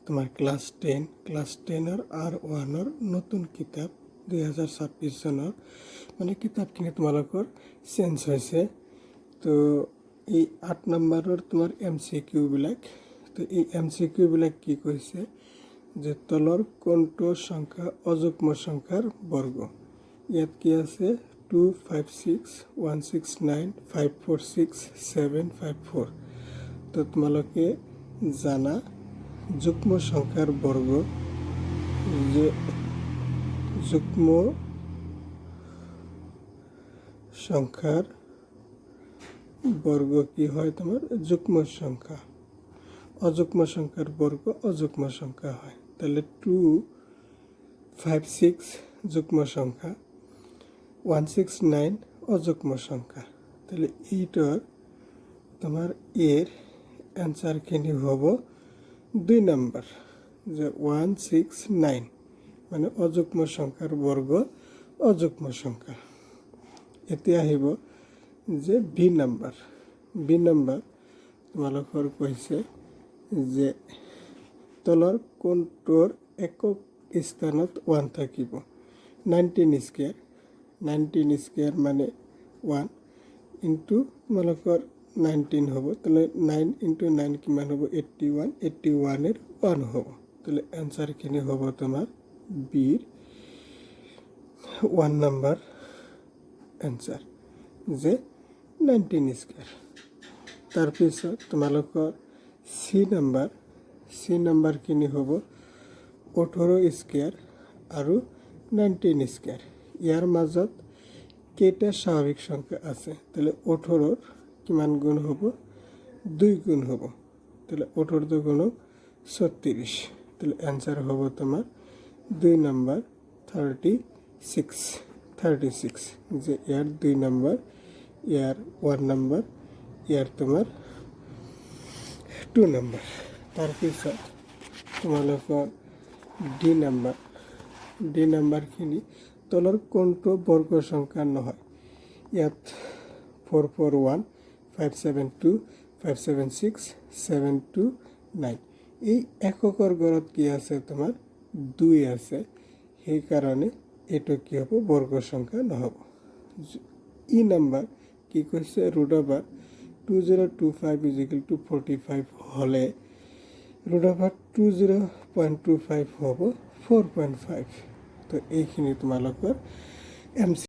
তোমাৰ class 10 R 1 নতুন কিতাপ 2026 চনৰ মানে কিতাপখিনি তোমালোকৰ চেঞ্জ হৈছে। তো এই 8 নম্বৰৰ তোমাৰ MCQ বিলাক, তো এই MCQ বিলাক কি কৈছে যে তলৰ কোনটো সংখ্যা অযুগ্ম সংখ্যাৰ বৰ্গ। ইয়াত কি আছে 256 169 546 754। তো তোমালোকে জানা যুগ্ম সংখ্যার বর্গ, যে যুগ্ম সংখ্যার বর্গ কি হয় তোমার যুগ্ম সংখ্যা, অযুগ্ম সংখ্যার বর্গ অযুগ্ম সংখ্যা হয়। তাহলে 256 যুগ্ম সংখ্যা, 169 অযুগ্ম সংখ্যা। তাহলে এইটার তোমার এর অ্যান্সারখিনি হব 2 নম্বর, যে 169 মানে অযুগ্ম সংখ্যার বর্গ অযুগ্ম সংখ্যা। এতে আহিব যে বি নম্বৰ তোমালোকৰ কৈছে যে তলৰ কোনটোৰ একক স্থানত 1 থাকিব। 19 স্কোয়াৰ মানে 1 ইন্টু তোমালোকৰ 19 হ'ব। তাহলে 9 ইন্টু 9 কিমান হ'ব 81, 81 1 হ'ব। তাহলে অ্যান্সারখিনি হ'ব তোমার বির 1 নম্বৰ অ্যান্সাৰ, যে 19 স্কোয়াৰ। তাৰপিছত তোমালোকৰ সি নম্বৰখিনি হ'ব 18 স্কোয়াৰ আৰু 19 স্কোয়াৰ। ইয়াৰ মাজত কেইটা স্বাভাবিক সংখ্যা আছে। তাহলে 18 কিমান গুণ হ'ব 2 গুণ হ'ব। তাহলে 18 2 গুণ 36। তাহলে অ্যান্সার হ'ব তোমার 2 নম্বৰ 36, যে ইয়াৰ 2 নম্বৰ, ইয়াৰ 1 নম্বৰ, ইয়াৰ তোমাৰ 2 নম্বৰ। তাৰপিছত তোমালোকৰ ডি নম্বৰখিনি তলৰ কোনটো বৰ্গ সংখ্যা নহয়। ইয়াত 441 572 576 729। এই এককৰ ঘৰত কি আছে তোমাৰ 2 আছে, সেইকাৰণে এইটো কি হ'ব বৰ্গ সংখ্যা নহ'ব। ই নম্বৰ কি কৈছে √2025 = 45 হ'লে √20.25 হ'ব 4.5। তো এইখিনি তোমালোকৰ MC